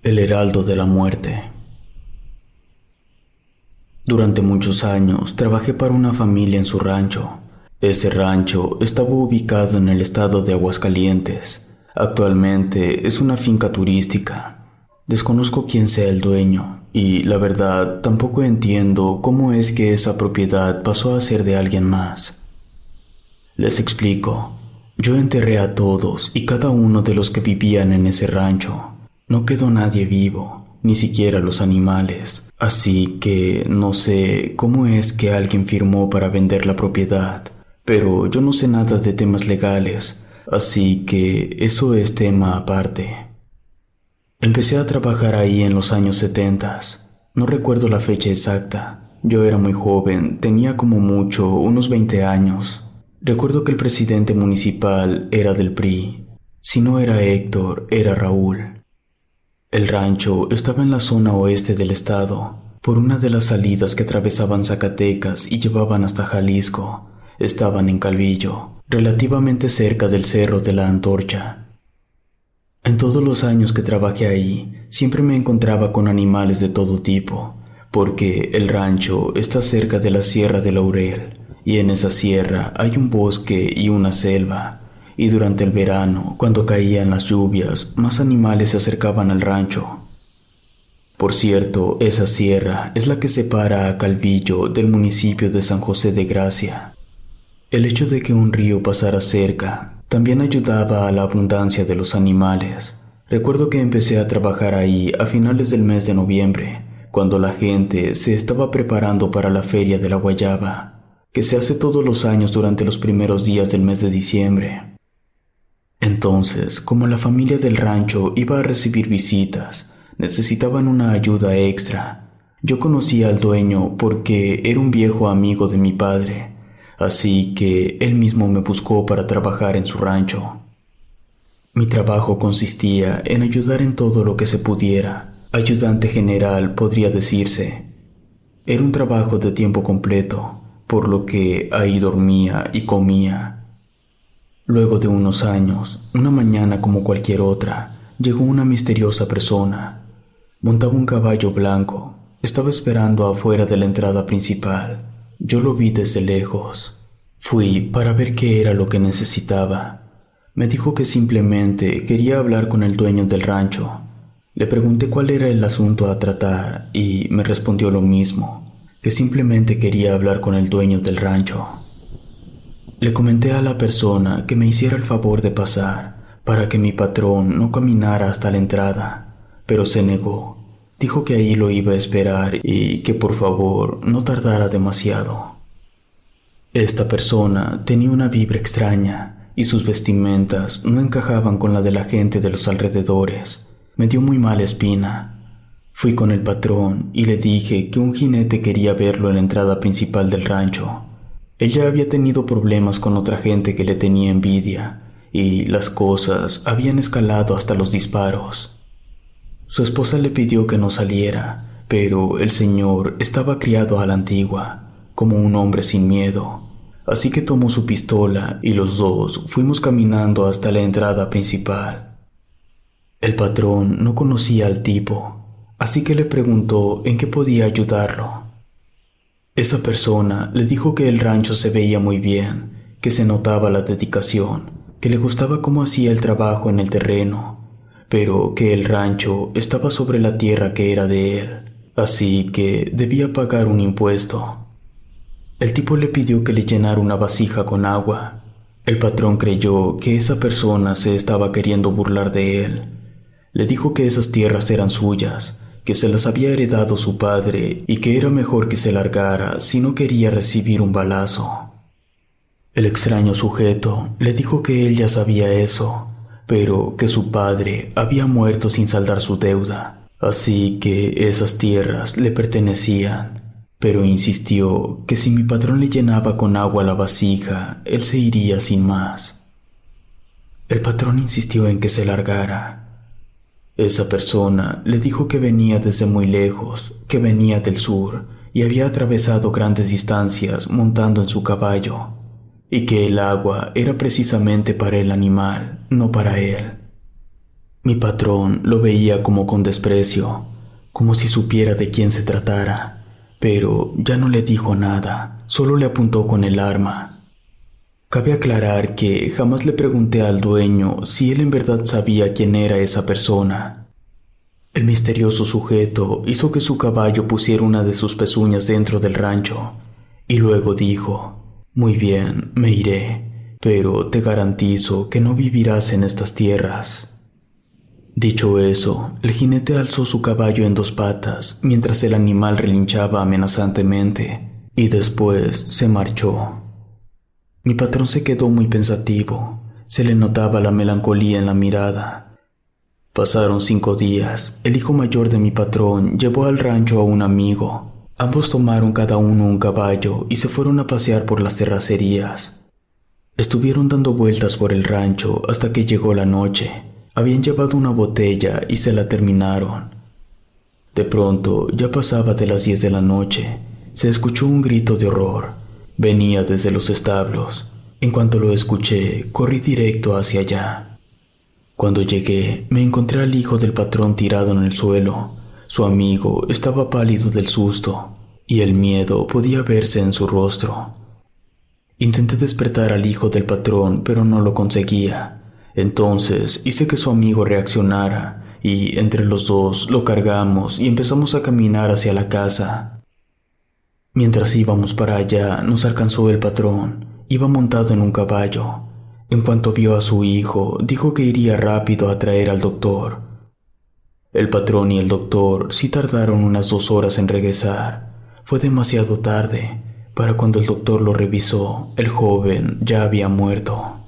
El Heraldo de la Muerte. Durante muchos años trabajé para una familia en su rancho. Ese rancho estaba ubicado en el estado de Aguascalientes. Actualmente es una finca turística. Desconozco quién sea el dueño y, la verdad, tampoco entiendo cómo es que esa propiedad pasó a ser de alguien más. Les explico. Yo enterré a todos y cada uno de los que vivían en ese rancho. No quedó nadie vivo, ni siquiera los animales. Así que no sé cómo es que alguien firmó para vender la propiedad. Pero yo no sé nada de temas legales, así que eso es tema aparte. Empecé a trabajar ahí en los años 70. No recuerdo la fecha exacta. Yo era muy joven, tenía como mucho unos 20 años. Recuerdo que el presidente municipal era del PRI. Si no era Héctor, era Raúl. El rancho estaba en la zona oeste del estado, por una de las salidas que atravesaban Zacatecas y llevaban hasta Jalisco. Estaban en Calvillo, relativamente cerca del Cerro de la Antorcha. En todos los años que trabajé ahí, siempre me encontraba con animales de todo tipo, porque el rancho está cerca de la Sierra de Laurel, y en esa sierra hay un bosque y una selva. Y durante el verano, cuando caían las lluvias, más animales se acercaban al rancho. Por cierto, esa sierra es la que separa a Calvillo del municipio de San José de Gracia. El hecho de que un río pasara cerca también ayudaba a la abundancia de los animales. Recuerdo que empecé a trabajar ahí a finales del mes de noviembre, cuando la gente se estaba preparando para la Feria de la Guayaba, que se hace todos los años durante los primeros días del mes de diciembre. Entonces, como la familia del rancho iba a recibir visitas, necesitaban una ayuda extra. Yo conocía al dueño porque era un viejo amigo de mi padre, así que él mismo me buscó para trabajar en su rancho. Mi trabajo consistía en ayudar en todo lo que se pudiera. Ayudante general, podría decirse. Era un trabajo de tiempo completo, por lo que ahí dormía y comía. Luego de unos años, una mañana como cualquier otra, llegó una misteriosa persona. Montaba un caballo blanco. Estaba esperando afuera de la entrada principal. Yo lo vi desde lejos. Fui para ver qué era lo que necesitaba. Me dijo que simplemente quería hablar con el dueño del rancho. Le pregunté cuál era el asunto a tratar y me respondió lo mismo, que simplemente quería hablar con el dueño del rancho. Le comenté a la persona que me hiciera el favor de pasar para que mi patrón no caminara hasta la entrada, pero se negó. Dijo que ahí lo iba a esperar y que por favor no tardara demasiado. Esta persona tenía una vibra extraña y sus vestimentas no encajaban con la de la gente de los alrededores. Me dio muy mala espina. Fui con el patrón y le dije que un jinete quería verlo en la entrada principal del rancho. Él ya había tenido problemas con otra gente que le tenía envidia, y las cosas habían escalado hasta los disparos. Su esposa le pidió que no saliera, pero el señor estaba criado a la antigua, como un hombre sin miedo, así que tomó su pistola y los dos fuimos caminando hasta la entrada principal. El patrón no conocía al tipo, así que le preguntó en qué podía ayudarlo. Esa persona le dijo que el rancho se veía muy bien, que se notaba la dedicación, que le gustaba cómo hacía el trabajo en el terreno, pero que el rancho estaba sobre la tierra que era de él, así que debía pagar un impuesto. El tipo le pidió que le llenara una vasija con agua. El patrón creyó que esa persona se estaba queriendo burlar de él. Le dijo que esas tierras eran suyas, que se las había heredado su padre y que era mejor que se largara si no quería recibir un balazo. El extraño sujeto le dijo que él ya sabía eso, pero que su padre había muerto sin saldar su deuda, así que esas tierras le pertenecían, pero insistió que si mi patrón le llenaba con agua la vasija, él se iría sin más. El patrón insistió en que se largara. Esa persona le dijo que venía desde muy lejos, que venía del sur y había atravesado grandes distancias montando en su caballo, y que el agua era precisamente para el animal, no para él. Mi patrón lo veía como con desprecio, como si supiera de quién se tratara, pero ya no le dijo nada, solo le apuntó con el arma. Cabe aclarar que jamás le pregunté al dueño si él en verdad sabía quién era esa persona. El misterioso sujeto hizo que su caballo pusiera una de sus pezuñas dentro del rancho y luego dijo: «Muy bien, me iré, pero te garantizo que no vivirás en estas tierras». Dicho eso, el jinete alzó su caballo en dos patas mientras el animal relinchaba amenazantemente y después se marchó. Mi patrón se quedó muy pensativo, se le notaba la melancolía en la mirada. Pasaron 5 días, el hijo mayor de mi patrón llevó al rancho a un amigo. Ambos tomaron cada uno un caballo y se fueron a pasear por las terracerías. Estuvieron dando vueltas por el rancho hasta que llegó la noche. Habían llevado una botella y se la terminaron. De pronto, ya pasaba de las 10 de la noche, se escuchó un grito de horror. Venía desde los establos. En cuanto lo escuché, corrí directo hacia allá. Cuando llegué, me encontré al hijo del patrón tirado en el suelo. Su amigo estaba pálido del susto, y el miedo podía verse en su rostro. Intenté despertar al hijo del patrón, pero no lo conseguía. Entonces hice que su amigo reaccionara y entre los dos lo cargamos y empezamos a caminar hacia la casa. Mientras íbamos para allá nos alcanzó el patrón. Iba montado en un caballo. En cuanto vio a su hijo, dijo que iría rápido a traer al doctor. El patrón y el doctor sí tardaron unas 2 horas en regresar. Fue demasiado tarde. Para cuando el doctor lo revisó, el joven ya había muerto.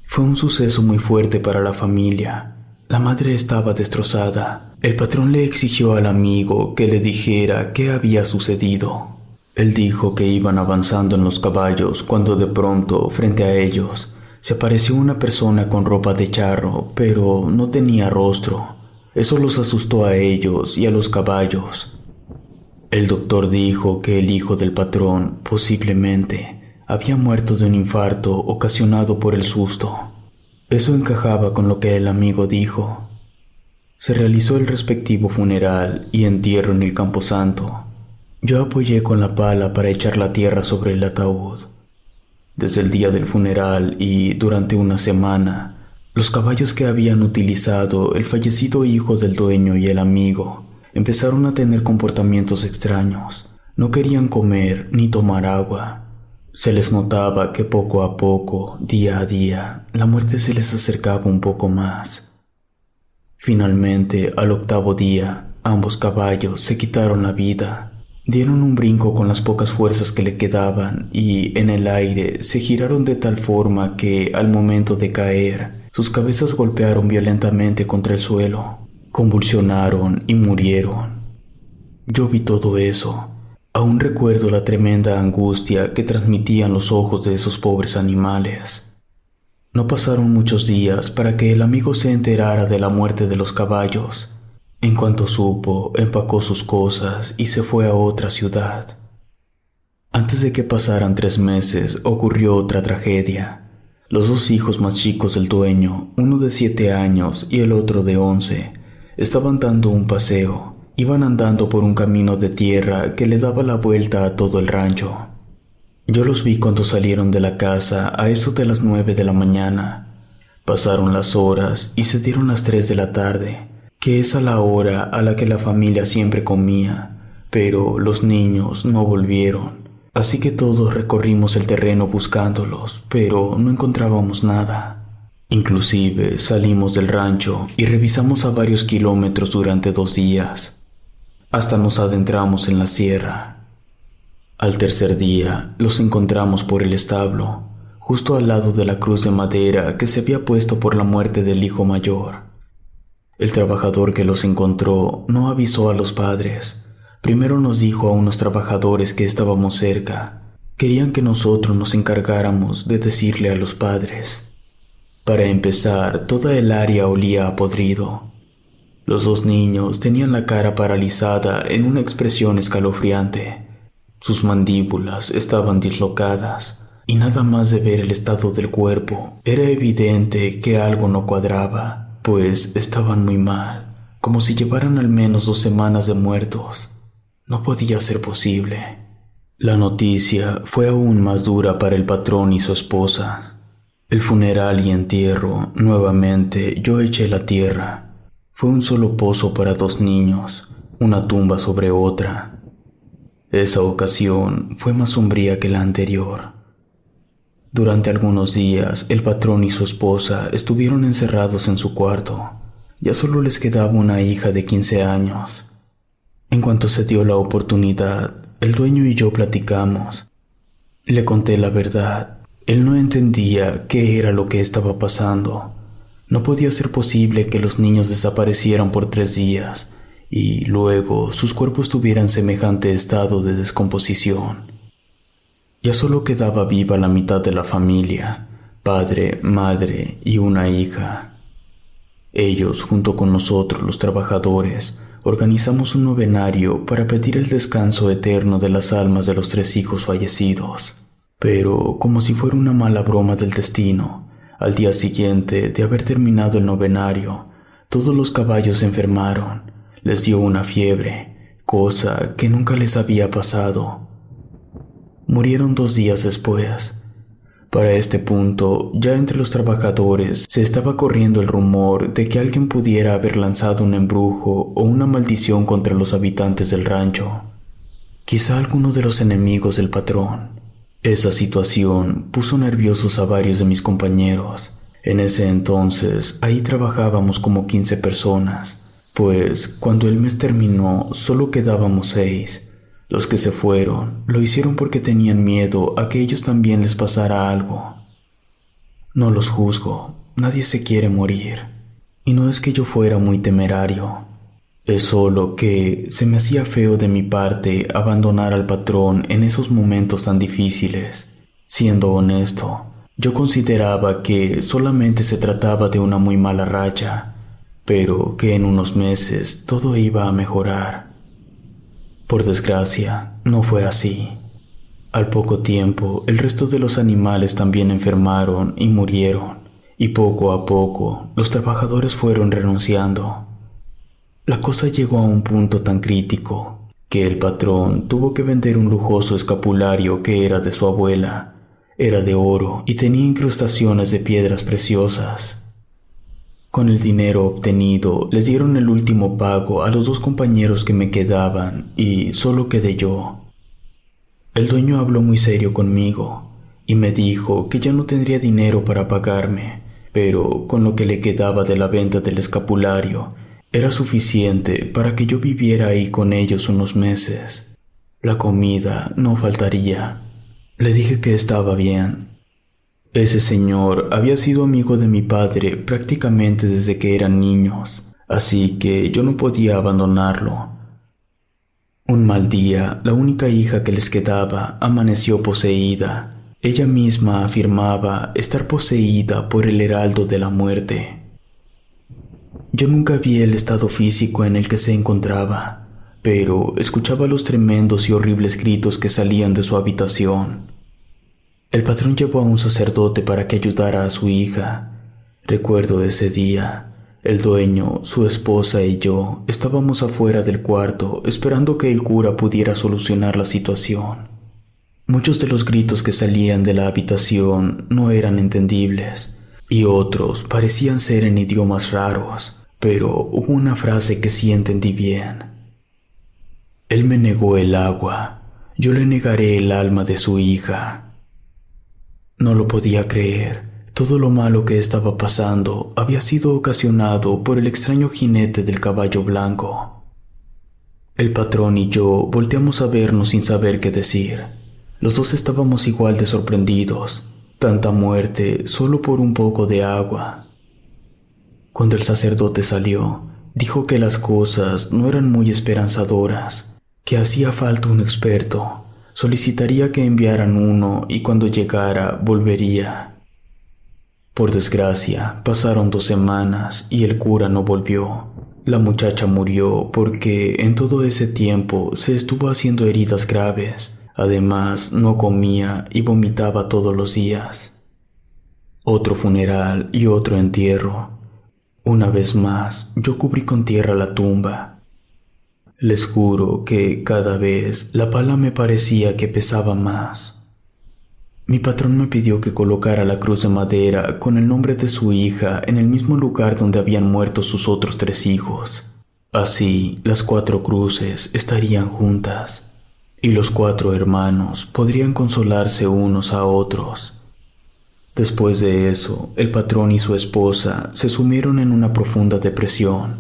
Fue un suceso muy fuerte para la familia. La madre estaba destrozada. El patrón le exigió al amigo que le dijera qué había sucedido. Él dijo que iban avanzando en los caballos cuando de pronto, frente a ellos, se apareció una persona con ropa de charro, pero no tenía rostro. Eso los asustó a ellos y a los caballos. El doctor dijo que el hijo del patrón, posiblemente, había muerto de un infarto ocasionado por el susto. Eso encajaba con lo que el amigo dijo. Se realizó el respectivo funeral y entierro en el camposanto. Yo apoyé con la pala para echar la tierra sobre el ataúd. Desde el día del funeral y durante una semana, los caballos que habían utilizado el fallecido hijo del dueño y el amigo empezaron a tener comportamientos extraños. No querían comer ni tomar agua. Se les notaba que poco a poco, día a día, la muerte se les acercaba un poco más. Finalmente, al 8º día, ambos caballos se quitaron la vida. Dieron un brinco con las pocas fuerzas que le quedaban y, en el aire, se giraron de tal forma que, al momento de caer, sus cabezas golpearon violentamente contra el suelo, convulsionaron y murieron. Yo vi todo eso. Aún recuerdo la tremenda angustia que transmitían los ojos de esos pobres animales. No pasaron muchos días para que el amigo se enterara de la muerte de los caballos. En cuanto supo, empacó sus cosas y se fue a otra ciudad. Antes de que pasaran 3 meses, ocurrió otra tragedia. Los 2 hijos más chicos del dueño, uno de 7 años y el otro de 11, estaban dando un paseo. Iban andando por un camino de tierra que le daba la vuelta a todo el rancho. Yo los vi cuando salieron de la casa a eso de las 9 de la mañana. Pasaron las horas y se dieron las 3 de la tarde, que es a la hora a la que la familia siempre comía, pero los niños no volvieron. Así que todos recorrimos el terreno buscándolos, pero no encontrábamos nada. Inclusive salimos del rancho y revisamos a varios kilómetros durante 2 días. Hasta nos adentramos en la sierra. Al tercer día los encontramos por el establo, justo al lado de la cruz de madera que se había puesto por la muerte del hijo mayor. El trabajador que los encontró no avisó a los padres. Primero nos dijo a unos trabajadores que estábamos cerca. Querían que nosotros nos encargáramos de decirle a los padres. Para empezar, toda el área olía a podrido. Los 2 niños tenían la cara paralizada en una expresión escalofriante. Sus mandíbulas estaban dislocadas, y nada más de ver el estado del cuerpo, era evidente que algo no cuadraba. pues estaban muy mal, como si llevaran al menos 2 semanas de muertos. No podía ser posible. La noticia fue aún más dura para el patrón y su esposa. El funeral y entierro, nuevamente yo eché la tierra. Fue un solo pozo para 2 niños, una tumba sobre otra. Esa ocasión fue más sombría que la anterior. Durante algunos días, el patrón y su esposa estuvieron encerrados en su cuarto. Ya solo les quedaba una hija de 15 años. En cuanto se dio la oportunidad, el dueño y yo platicamos. Le conté la verdad. Él no entendía qué era lo que estaba pasando. No podía ser posible que los niños desaparecieran por 3 días y luego sus cuerpos tuvieran semejante estado de descomposición. Ya solo quedaba viva la mitad de la familia, padre, madre y una hija. Ellos, junto con nosotros los trabajadores, organizamos un novenario para pedir el descanso eterno de las almas de los 3 hijos fallecidos. Pero, como si fuera una mala broma del destino, al día siguiente de haber terminado el novenario, todos los caballos se enfermaron, les dio una fiebre, cosa que nunca les había pasado. Murieron 2 días después. Para este punto, ya entre los trabajadores se estaba corriendo el rumor de que alguien pudiera haber lanzado un embrujo o una maldición contra los habitantes del rancho. Quizá alguno de los enemigos del patrón. Esa situación puso nerviosos a varios de mis compañeros. En ese entonces, ahí trabajábamos como 15 personas, pues cuando el mes terminó solo quedábamos 6. Los que se fueron lo hicieron porque tenían miedo a que ellos también les pasara algo. No los juzgo, nadie se quiere morir. Y no es que yo fuera muy temerario. Es solo que se me hacía feo de mi parte abandonar al patrón en esos momentos tan difíciles. Siendo honesto, yo consideraba que solamente se trataba de una muy mala racha, pero que en unos meses todo iba a mejorar. Por desgracia, no fue así. Al poco tiempo, el resto de los animales también enfermaron y murieron, y poco a poco los trabajadores fueron renunciando. La cosa llegó a un punto tan crítico que el patrón tuvo que vender un lujoso escapulario que era de su abuela. Era de oro y tenía incrustaciones de piedras preciosas. Con el dinero obtenido, les dieron el último pago a los 2 compañeros que me quedaban y solo quedé yo. El dueño habló muy serio conmigo y me dijo que ya no tendría dinero para pagarme, pero con lo que le quedaba de la venta del escapulario era suficiente para que yo viviera ahí con ellos unos meses. La comida no faltaría. Le dije que estaba bien. Ese señor había sido amigo de mi padre prácticamente desde que eran niños, así que yo no podía abandonarlo. Un mal día, la única hija que les quedaba amaneció poseída. Ella misma afirmaba estar poseída por el heraldo de la muerte. Yo nunca vi el estado físico en el que se encontraba, pero escuchaba los tremendos y horribles gritos que salían de su habitación. El patrón llevó a un sacerdote para que ayudara a su hija. Recuerdo ese día. El dueño, su esposa y yo estábamos afuera del cuarto esperando que el cura pudiera solucionar la situación. Muchos de los gritos que salían de la habitación no eran entendibles y otros parecían ser en idiomas raros, pero hubo una frase que sí entendí bien. Él me negó el agua, yo le negaré el alma de su hija. No lo podía creer. Todo lo malo que estaba pasando había sido ocasionado por el extraño jinete del caballo blanco. El patrón y yo volteamos a vernos sin saber qué decir. Los 2 estábamos igual de sorprendidos. Tanta muerte solo por un poco de agua. Cuando el sacerdote salió, dijo que las cosas no eran muy esperanzadoras, que hacía falta un experto. Solicitaría que enviaran uno y cuando llegara volvería. Por desgracia, pasaron 2 semanas y el cura no volvió. La muchacha murió porque en todo ese tiempo se estuvo haciendo heridas graves. Además, no comía y vomitaba todos los días. Otro funeral y otro entierro. Una vez más, yo cubrí con tierra la tumba. Les juro que cada vez la pala me parecía que pesaba más. Mi patrón me pidió que colocara la cruz de madera con el nombre de su hija en el mismo lugar donde habían muerto sus otros 3 hijos. Así, las 4 cruces estarían juntas, y los 4 hermanos podrían consolarse unos a otros. Después de eso, el patrón y su esposa se sumieron en una profunda depresión.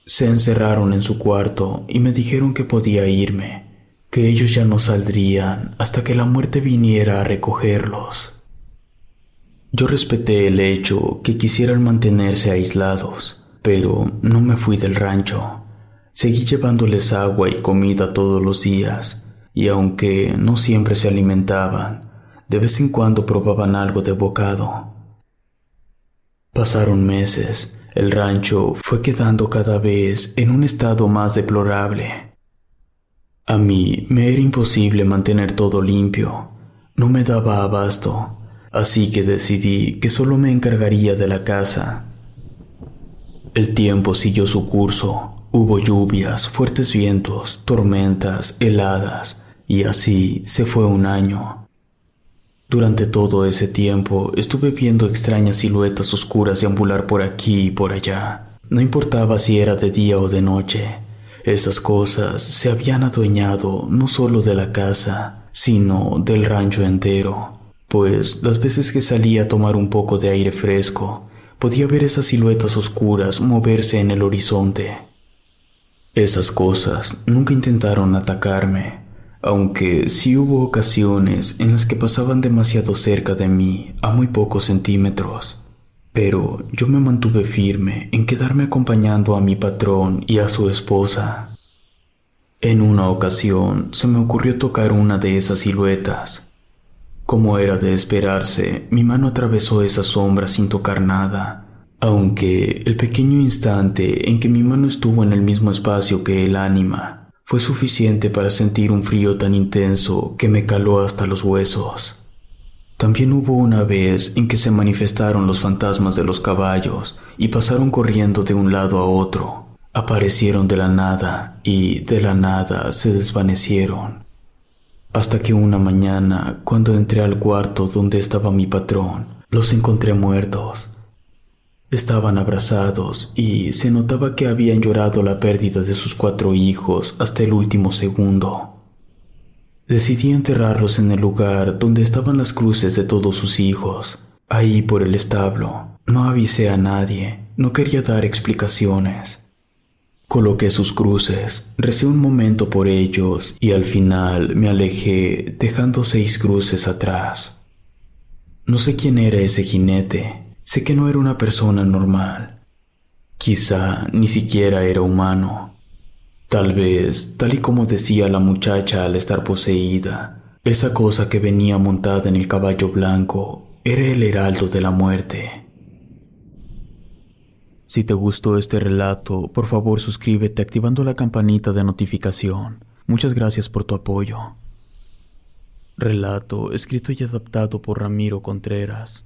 Se encerraron en su cuarto y me dijeron que podía irme, que ellos ya no saldrían hasta que la muerte viniera a recogerlos. Yo respeté el hecho que quisieran mantenerse aislados, pero no me fui del rancho. Seguí llevándoles agua y comida todos los días, y aunque no siempre se alimentaban, de vez en cuando probaban algo de bocado. Pasaron meses. El rancho fue quedando cada vez en un estado más deplorable. A mí me era imposible mantener todo limpio. No me daba abasto, así que decidí que solo me encargaría de la casa. El tiempo siguió su curso. Hubo lluvias, fuertes vientos, tormentas, heladas, y así se fue un año. Durante todo ese tiempo estuve viendo extrañas siluetas oscuras deambular por aquí y por allá. No importaba si era de día o de noche. Esas cosas se habían adueñado no solo de la casa, sino del rancho entero. Pues las veces que salía a tomar un poco de aire fresco, podía ver esas siluetas oscuras moverse en el horizonte. Esas cosas nunca intentaron atacarme, aunque sí hubo ocasiones en las que pasaban demasiado cerca de mí, a muy pocos centímetros. Pero yo me mantuve firme en quedarme acompañando a mi patrón y a su esposa. En una ocasión se me ocurrió tocar una de esas siluetas. Como era de esperarse, mi mano atravesó esa sombra sin tocar nada, aunque el pequeño instante en que mi mano estuvo en el mismo espacio que el ánima fue suficiente para sentir un frío tan intenso que me caló hasta los huesos. También hubo una vez en que se manifestaron los fantasmas de los caballos y pasaron corriendo de un lado a otro. Aparecieron de la nada y de la nada se desvanecieron. Hasta que una mañana, cuando entré al cuarto donde estaba mi patrón, los encontré muertos. Estaban abrazados y se notaba que habían llorado la pérdida de sus 4 hijos hasta el último segundo. Decidí enterrarlos en el lugar donde estaban las cruces de todos sus hijos, ahí por el establo. No avisé a nadie, no quería dar explicaciones. Coloqué sus cruces, recé un momento por ellos y al final me alejé dejando 6 cruces atrás. No sé quién era ese jinete. Sé que no era una persona normal. Quizá ni siquiera era humano. Tal vez, tal y como decía la muchacha al estar poseída, esa cosa que venía montada en el caballo blanco era el heraldo de la muerte. Si te gustó este relato, por favor suscríbete activando la campanita de notificación. Muchas gracias por tu apoyo. Relato escrito y adaptado por Ramiro Contreras.